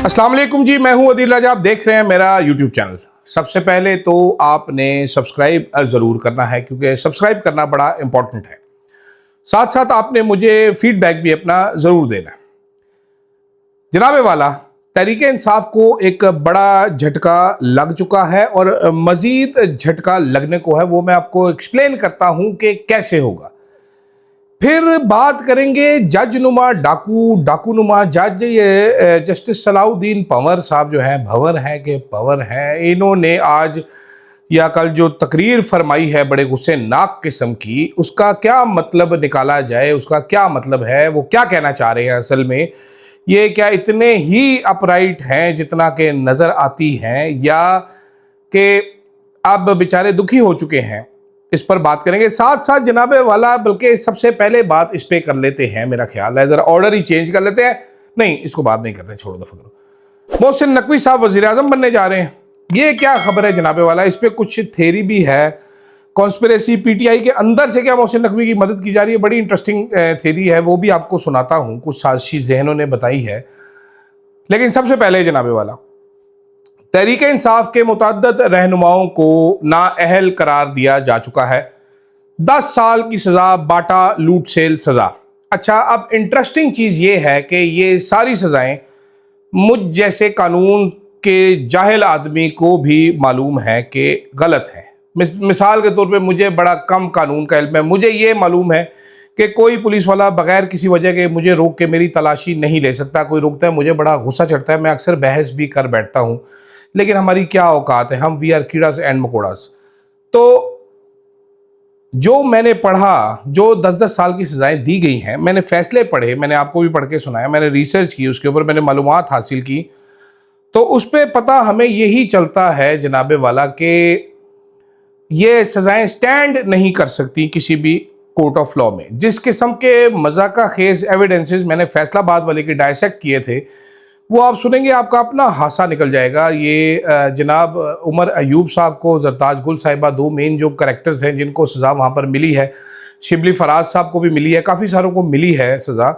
अस्सलाम वालेकुम जी, मैं हूं अदील राजा। आप देख रहे हैं मेरा यूट्यूब चैनल। सबसे पहले तो आपने सब्सक्राइब ज़रूर करना है क्योंकि सब्सक्राइब करना बड़ा इंपॉर्टेंट है। साथ साथ आपने मुझे फीडबैक भी अपना ज़रूर देना है। जनाबे वाला, तहरीक इंसाफ को एक बड़ा झटका लग चुका है और मज़ीद झटका लगने को है। वो मैं आपको एक्सप्लेन करता हूं कि कैसे होगा। फिर बात करेंगे जज नुमा डाकू, डाकू नुमा जज। ये जस्टिस सलाउद्दीन पंवर साहब जो हैं, भंवर हैं कि पंवर हैं, इन्होंने आज या कल जो तकरीर फरमाई है बड़े गुस्से नाक किस्म की, उसका क्या मतलब निकाला जाए, उसका क्या मतलब है, वो क्या कहना चाह रहे हैं असल में। ये क्या इतने ही अपराइट हैं जितना कि नज़र आती हैं, या कि अब बेचारे दुखी हो चुके हैं? इस पर बात करेंगे। साथ साथ जनाबे वाला, बल्कि सबसे पहले बात इस पे कर लेते हैं, मेरा ख्याल है ज़रा ऑर्डर ही चेंज कर लेते हैं। नहीं, इसको बात नहीं करते, छोड़ो दफा करो। मोहसिन नकवी साहब वज़ीर आज़म बनने जा रहे हैं, ये क्या खबर है जनाबे वाला? इस पर कुछ थेरी भी है, कॉन्स्पिरेसी। पीटीआई के अंदर से क्या मोहसिन नकवी की मदद की जा रही है? बड़ी इंटरेस्टिंग थेरी है, वो भी आपको सुनाता हूँ, कुछ साजिशी जहनों ने बताई है। लेकिन सबसे पहले जनाबे वाला, तहरीक इंसाफ के मुतअद्दिद रहनुमाओं को नाअहल करार दिया जा चुका है। 10 साल की सज़ा, बाटा लूट सेल सज़ा। अच्छा, अब इंटरेस्टिंग चीज़ ये है कि ये सारी सज़ाएं मुझ जैसे कानून के जाहिल आदमी को भी मालूम है कि गलत है। मिसाल के तौर पे मुझे बड़ा कम कानून का इल्म है। मुझे ये मालूम है कि कोई पुलिस वाला बगैर किसी वजह के मुझे रोक के मेरी तलाशी नहीं ले सकता। कोई रोकता है, मुझे बड़ा गुस्सा चढ़ता है, मैं अक्सर बहस भी कर बैठता हूँ। लेकिन हमारी क्या औकात है, हम वी आर कीड़ास एंड मकोड़ास। तो जो मैंने पढ़ा, जो 10-10 साल की सज़ाएं दी गई हैं, मैंने फ़ैसले पढ़े, मैंने आपको भी पढ़ के सुनाया, मैंने रिसर्च की, उसके ऊपर मैंने मालूमात हासिल की, तो उस पर पता हमें यही चलता है जनाबे वाला कि ये सज़ाएं स्टैंड नहीं कर सकती किसी भी कोर्ट ऑफ लॉ में। जिस किस्म के मज़ाका खेज़ एविडेंसेस मैंने फैसलाबाद वाले के डायसेक्ट किए थे, वो आप सुनेंगे, आपका अपना हासा निकल जाएगा। ये जनाब उमर अयूब साहब को, जरताज गुल साहिबा, दो मेन जो करैक्टर्स हैं जिनको सज़ा वहाँ पर मिली है, शिबली फराज साहब को भी मिली है, काफ़ी सारों को मिली है सज़ा,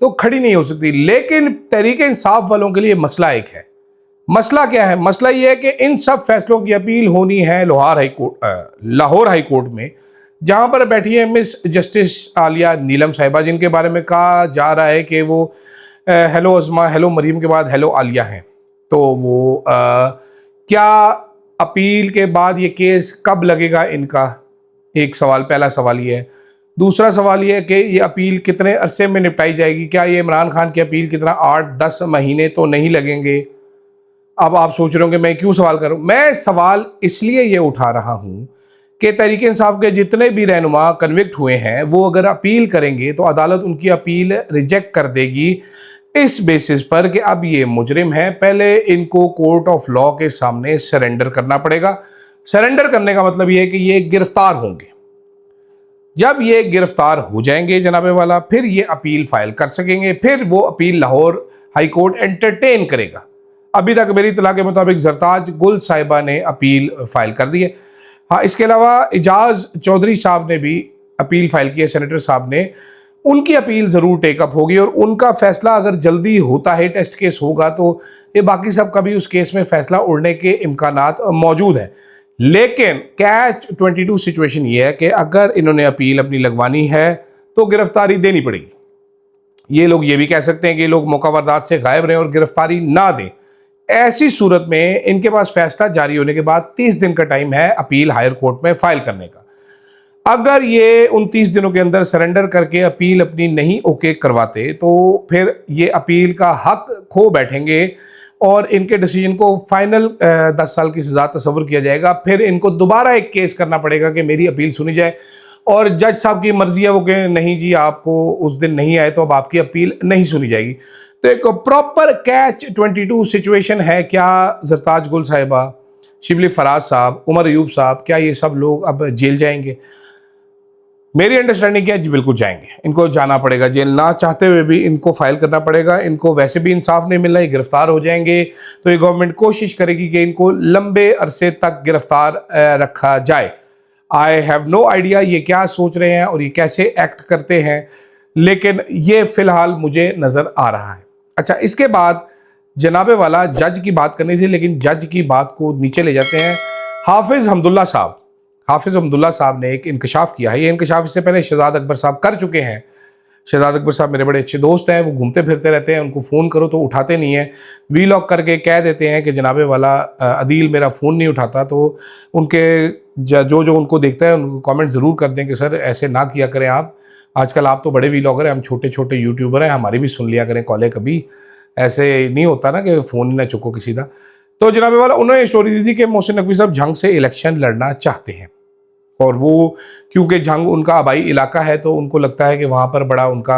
तो खड़ी नहीं हो सकती। लेकिन तहरीक इंसाफ वालों के लिए मसला एक है। मसला क्या है? मसला ये है कि इन सब फैसलों की अपील होनी है लाहौर हाई कोर्ट में, जहाँ पर बैठी है मिस जस्टिस आलिया नीलम साहिबा, जिनके बारे में कहा जा रहा है कि वो हेलो अज़मा, हेलो मरीम के बाद हेलो आलिया हैं। तो वो क्या अपील के बाद ये केस कब लगेगा इनका? एक सवाल, पहला सवाल ये है। दूसरा सवाल ये है कि ये अपील कितने अरसे में निपटाई जाएगी? क्या ये इमरान खान की अपील कितना 8-10 महीने तो नहीं लगेंगे? अब आप सोच रहे होंगे मैं क्यों सवाल करूं। मैं सवाल इसलिए ये उठा रहा हूं कि तहरीक इंसाफ के जितने भी रहनुमा कन्विक्ट हुए हैं, वो अगर अपील करेंगे तो अदालत उनकी अपील रिजेक्ट कर देगी, इस बेसिस पर कि अब ये मुजरिम है, पहले इनको कोर्ट ऑफ लॉ के सामने सरेंडर करना पड़ेगा। सरेंडर करने का मतलब ये है कि ये गिरफ्तार होंगे। जब ये गिरफ्तार हो जाएंगे जनाबे वाला, फिर ये अपील फाइल कर सकेंगे। फिर वो appeal Lahore high court entertain करेगा। अभी तक मेरी इत्तला के मुताबिक जरताज गुल साहिबा ने अपील फाइल कर दी है। हाँ, इसके अलावा इजाज़ चौधरी साहब ने भी अपील फाइल की है, सेनेटर साहब ने। उनकी अपील ज़रूर टेकअप होगी और उनका फ़ैसला अगर जल्दी होता है, टेस्ट केस होगा, तो ये बाकी सब का भी उस केस में फ़ैसला उड़ने के इम्कानात मौजूद हैं। लेकिन कैच 22 सिचुएशन ये है कि अगर इन्होंने अपील अपनी लगवानी है तो गिरफ्तारी देनी पड़ेगी। ये लोग ये भी कह सकते हैं कि ये लोग मौका वारदात से गायब रहें और गिरफ्तारी ना दें। ऐसी सूरत में इनके पास फैसला जारी होने के बाद 30 दिन का टाइम है अपील हायर कोर्ट में फाइल करने का। अगर ये उन 30 दिनों के अंदर सरेंडर करके अपील अपनी नहीं ओके करवाते, तो फिर ये अपील का हक खो बैठेंगे और इनके डिसीजन को फाइनल 10 साल की सज़ा तस्वर किया जाएगा। फिर इनको दोबारा एक केस करना पड़ेगा कि मेरी अपील सुनी जाए, और जज साहब की मर्जी है, वो कहें नहीं जी आपको उस दिन नहीं आए तो अब आपकी अपील नहीं सुनी जाएगी। तो एक प्रॉपर कैच 22 सिचुएशन है। क्या जरताज गुल साहिबा, शिबली फराज साहब, उमर अयूब साहब, क्या ये सब लोग अब जेल जाएंगे? मेरी अंडरस्टैंडिंग क्या है जी, बिल्कुल जाएंगे। इनको जाना पड़ेगा जेल, ना चाहते हुए भी इनको फाइल करना पड़ेगा। इनको वैसे भी इंसाफ नहीं मिल रहा है, गिरफ्तार हो जाएंगे, तो ये गवर्नमेंट कोशिश करेगी कि इनको लंबे अरसे तक गिरफ्तार रखा जाए। आई हैव नो आइडिया ये क्या सोच रहे हैं और ये कैसे एक्ट करते हैं, लेकिन ये फिलहाल मुझे नज़र आ रहा है। अच्छा, इसके बाद जनाबे वाला जज की बात करनी थी, लेकिन जज की बात को नीचे ले जाते हैं। हाफिज़ हमदुल्ला साहब ने एक इंकशाफ किया है। ये इंकशाफ इससे पहले शहजाद अकबर साहब कर चुके हैं। शहजाद अकबर साहब मेरे बड़े अच्छे दोस्त हैं, वो घूमते फिरते रहते हैं, उनको फ़ोन करो तो उठाते नहीं हैं। वीलॉग करके कह देते हैं कि जनाबे वाला अदील मेरा फ़ोन नहीं उठाता। तो उनके जो जो उनको देखता है उनको कमेंट ज़रूर कर दें कि सर ऐसे ना किया करें आप, आजकल आप तो बड़े वीलॉगर हैं, हम छोटे छोटे यूट्यूबर हैं, हमारी भी सुन लिया करें कॉलें कभी। ऐसे नहीं होता ना कि फ़ोन ही ना चुको किसी का। तो जनाबे वाला उन्होंने स्टोरी दी थी कि मोहसिन नकवी साहब झंग से इलेक्शन लड़ना चाहते हैं, और वो क्योंकि झंग उनका आबाई इलाका है तो उनको लगता है कि वहाँ पर बड़ा उनका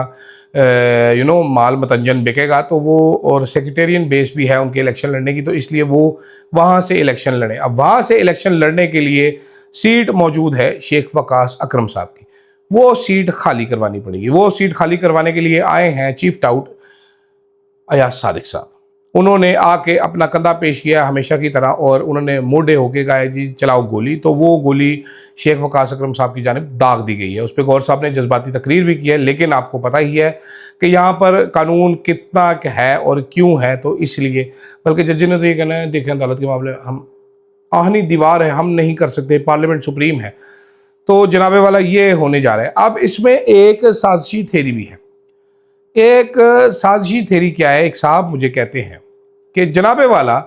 माल मतंजन बिकेगा, तो वो और सेक्रेटेरियन बेस भी है उनके इलेक्शन लड़ने की, तो इसलिए वो वहाँ से इलेक्शन लड़ें। अब वहाँ से इलेक्शन लड़ने के लिए सीट मौजूद है शेख वकास अकरम साहब की, वो सीट खाली करवानी पड़ेगी। वो सीट खाली करवाने के लिए आए हैं चीफ टाउट अयाज सादिक साहब। उन्होंने आके अपना कंधा पेश किया हमेशा की तरह, और उन्होंने मोड़े होके कहा जी चलाओ गोली। तो वो गोली शेख वकास अकरम साहब की जानिब दाग दी गई है। उस पर गौर साहब ने जज्बाती तकरीर भी की है, लेकिन आपको पता ही है कि यहाँ पर कानून कितना है और क्यों है, तो इसलिए बल्कि जज ने तो ये कहना है देखें अदालत के मामले में हम आहनी दीवार है, हम नहीं कर सकते, पार्लियामेंट सुप्रीम है। तो जनाबे वाला ये होने जा रहा है। अब इसमें एक साजिशी थेरी भी है। एक साजिशी थेरी क्या है, एक साहब मुझे कहते हैं कि जनाबे वाला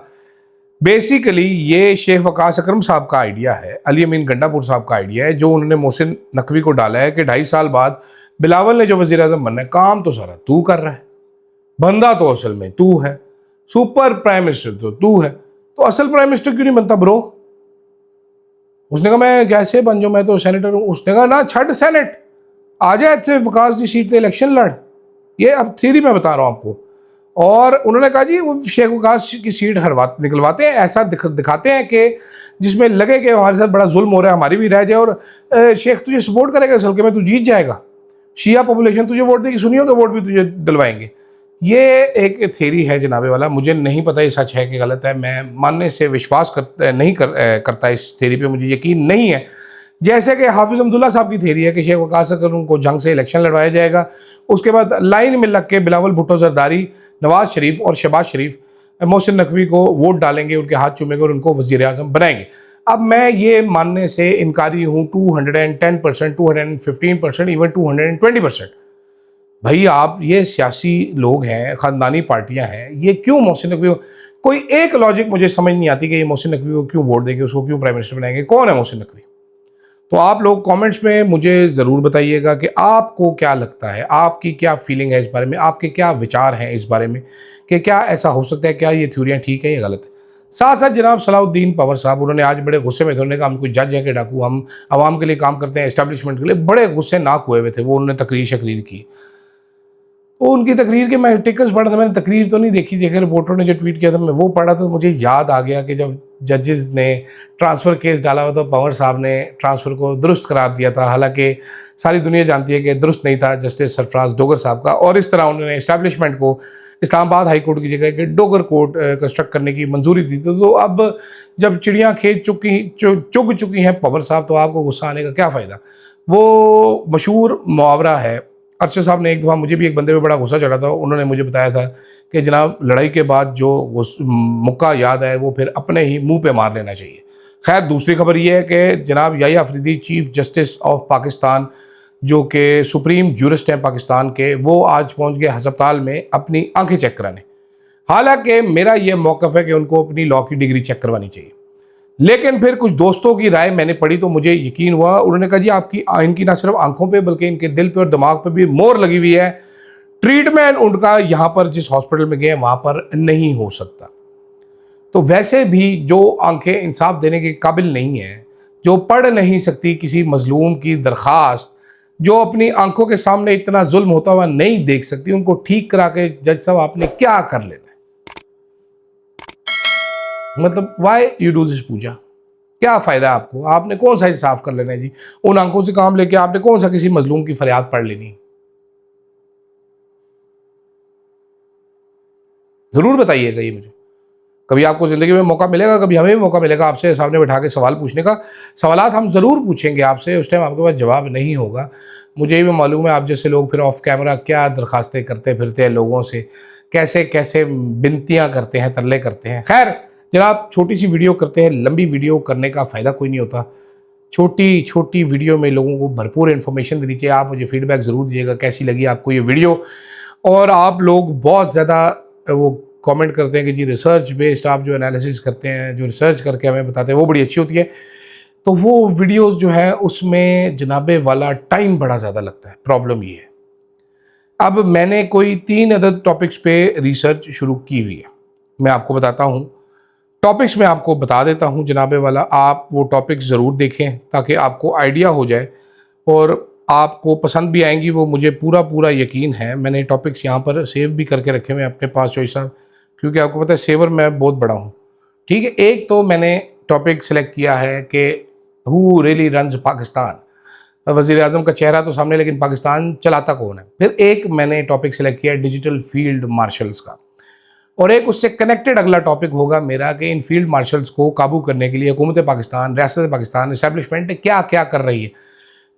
बेसिकली ये शेख वकास अकरम साहब का आइडिया है, अली अमीन गंडापुर साहब का आइडिया है, जो उन्होंने मोहसिन नकवी को डाला है कि 2.5 साल बाद बिलावल ने जो वज़ीर आज़म बनना है, काम तो सारा तू कर रहा है, बंदा तो असल में तू है, सुपर प्राइम मिनिस्टर तो तू है, तो असल प्राइम मिनिस्टर क्यों नहीं बनता ब्रो? उसने कहा मैं कैसे बन जाऊँ, मैं तो सेनेटर हूँ। उसने कहा ना छठ सेनेट, आ जाए अच्छे वकास की सीट से इलेक्शन लड़। ये अब थ्योरी मैं बता रहा हूँ आपको। और उन्होंने कहा जी वो शेख वकास की सीट निकलवाते हैं, ऐसा दिखाते हैं कि जिसमें लगे कि हमारे साथ बड़ा जुल्म हो रहा है, हमारी भी रह जाए, और शेख तुझे सपोर्ट करेगा, इस हल्के में तू जीत जाएगा, शिया पॉपुलेशन तुझे वोट देगी, सुनियों के वोट भी तुझे दिलवाएंगे। ये एक थ्योरी है जनाबे वाला, मुझे नहीं पता ये सच है कि गलत है, मैं मानने से विश्वास करता इस थ्योरी पे मुझे यकीन नहीं है। जैसे कि हाफिज़ अब्दुल्ला साहब की थ्योरी है कि शेख वकास अकरम को जंग से इलेक्शन लड़वाया जाएगा, उसके बाद लाइन में लग के बिलावल भुट्टो जरदारी, नवाज शरीफ और शहबाज शरीफ मोहसिन नकवी को वोट डालेंगे, उनके हाथ चूमेंगे और उनको वज़ीर आज़म बनाएंगे। अब मैं ये मानने से इनकारी हूँ 210%, 215%, इवन 220%। भाई आप ये सियासी लोग हैं, ख़ानदानी पार्टियां हैं, ये क्यों मोहसिन नकवी को, कोई एक लॉजिक मुझे समझ नहीं आती कि ये मोहसिन नकवी को क्यों वोट देंगे, उसको क्यों प्राइम मिनिस्टर बनाएंगे, कौन है मोहसिन नकवी? तो आप लोग कमेंट्स में मुझे ज़रूर बताइएगा कि आपको क्या लगता है, आपकी क्या फीलिंग है इस बारे में, आपके क्या विचार हैं इस बारे में कि क्या ऐसा हो सकता है, क्या ये थ्योरियाँ ठीक है या गलत है। साथ साथ जनाब सलाउद्दीन पवर साहब, उन्होंने आज बड़े गुस्से में थे, उन्होंने कहा हम कोई जज हैं कि डाकू, हम आवाम के लिए काम करते हैं, एस्टैब्लिशमेंट के लिए, बड़े गुस्से नाक हुए हुए थे वो। उन्होंने तकरीर की, वो उनकी तकरीर के मैं टिकट्स पढ़ा था, मैंने तकरीर तो नहीं देखी, जगह रिपोर्टर ने जो ट्वीट किया था मैं वो पढ़ा, तो मुझे याद आ गया कि जब जजेस ने ट्रांसफ़र केस डाला हुआ तो पवर साहब ने ट्रांसफ़र को दुरुस्त करार दिया था, हालांकि सारी दुनिया जानती है कि दुरुस्त नहीं था जस्टिस सरफराज डोगर साहब का। और इस तरह उन्होंने इस्टेब्लिशमेंट को इस्लामाबाद हाई कोर्ट की जगह के डोगर कोर्ट कंस्ट्रक्ट करने की मंजूरी दी थी। तो अब जब चिड़ियाँ खेत चुग चुकी हैं पवर साहब, तो आपको गुस्सा आने का क्या फ़ायदा। वो मशहूर मुहावरा है, अरशद साहब ने एक दफ़ा, मुझे भी एक बंदे पे बड़ा गुस्सा चढ़ा था, उन्होंने मुझे बताया था कि जनाब लड़ाई के बाद जो मुक्का याद है वो फिर अपने ही मुंह पे मार लेना चाहिए। खैर दूसरी खबर ये है कि जनाब Yahya Afridi chief justice of Pakistan, जो कि सुप्रीम जूरिस्ट हैं पाकिस्तान के, वो आज पहुंच गए अस्पताल में अपनी आंखें चेक कराने। हालांकि मेरा ये मौक़िफ़ है कि उनको अपनी लॉ की डिग्री चेक करवानी चाहिए, लेकिन फिर कुछ दोस्तों की राय मैंने पढ़ी तो मुझे यकीन हुआ। उन्होंने कहा जी आपकी इनकी ना सिर्फ आंखों पे बल्कि इनके दिल पे और दिमाग पे भी मोहर लगी हुई है, ट्रीटमेंट उनका यहाँ पर जिस हॉस्पिटल में गए वहाँ पर नहीं हो सकता। तो वैसे भी जो आंखें इंसाफ देने के काबिल नहीं है, जो पढ़ नहीं सकती किसी मजलूम की दरख्वास्त, जो अपनी आंखों के सामने इतना जुल्म होता हुआ नहीं देख सकती, उनको ठीक करा के जज साहब आपने क्या कर लेना है? मतलब वाई यू डू दिस पूजा, क्या फ़ायदा आपको? आपने कौन सा इंसाफ कर लेना है जी? उन आंखों से काम लेके आपने कौन सा किसी मजलूम की फरियाद पढ़ लेनी? ज़रूर बताइएगा ये मुझे। कभी आपको ज़िंदगी में मौका मिलेगा, कभी हमें भी मौका मिलेगा आपसे सामने बैठा के सवाल पूछने का। सवालात हम ज़रूर पूछेंगे आपसे, उस टाइम आपके पास जवाब नहीं होगा। मुझे भी मालूम है आप जैसे लोग फिर ऑफ कैमरा क्या दरखास्तें करते फिरते हैं लोगों से, कैसे कैसे विनतियाँ करते हैं, तरले करते हैं। खैर जनाब, छोटी सी वीडियो करते हैं, लंबी वीडियो करने का फ़ायदा कोई नहीं होता। छोटी छोटी वीडियो में लोगों को भरपूर इन्फॉर्मेशन दे दीजिए। आप मुझे फीडबैक ज़रूर दीजिएगा कैसी लगी आपको ये वीडियो। और आप लोग बहुत ज़्यादा वो कमेंट करते हैं कि जी रिसर्च बेस्ड आप जो एनालिसिस करते हैं, जो रिसर्च करके हमें बताते हैं वो बड़ी अच्छी होती है। तो वो वीडियोस जो है उसमें जनाबे वाला टाइम बड़ा ज़्यादा लगता है। प्रॉब्लम ये है, अब मैंने कोई 3 अदद टॉपिक्स पे रिसर्च शुरू की हुई है। मैं आपको बताता हूँ टॉपिक्स, मैं आपको बता देता हूँ जनाबे वाला, आप वो टॉपिक्स ज़रूर देखें ताकि आपको आइडिया हो जाए और आपको पसंद भी आएंगी। वो मुझे पूरा पूरा यकीन है। मैंने टॉपिक्स यहाँ पर सेव भी करके रखे हुए अपने पास चॉइस साहब, क्योंकि आपको पता है सेवर मैं बहुत बड़ा हूँ। ठीक है, एक तो मैंने टॉपिक सेलेक्ट किया है कि हु रियली रन्स पाकिस्तान। वज़ीर आज़म का चेहरा तो सामने, लेकिन पाकिस्तान चलाता कौन है। फिर एक मैंने टॉपिक सेलेक्ट किया डिजिटल फील्ड मार्शल्स का, और एक उससे कनेक्टेड अगला टॉपिक होगा मेरा कि इन फील्ड मार्शल्स को काबू करने के लिए हुकूमत पाकिस्तान, रियासत पाकिस्तान, इस्टेब्लिशमेंट क्या क्या कर रही है।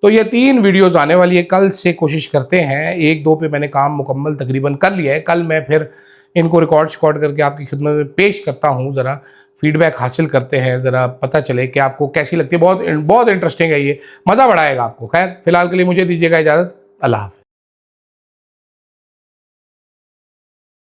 तो ये 3 वीडियोज़ आने वाली है। कल से कोशिश करते हैं, 1-2 पे मैंने काम मुकम्मल तकरीबन कर लिया है। कल मैं फिर इनको रिकॉर्ड करके आपकी खिदमत में पेश करता हूँ। ज़रा फीडबैक हासिल करते हैं, ज़रा पता चले कि आपको कैसी लगती है। बहुत बहुत इंटरेस्टिंग है ये, मज़ा बड़ा आएगा आपको। खैर फ़िलहाल के लिए मुझे दीजिएगा इजाज़त। अल्लाह हाफ़िज़।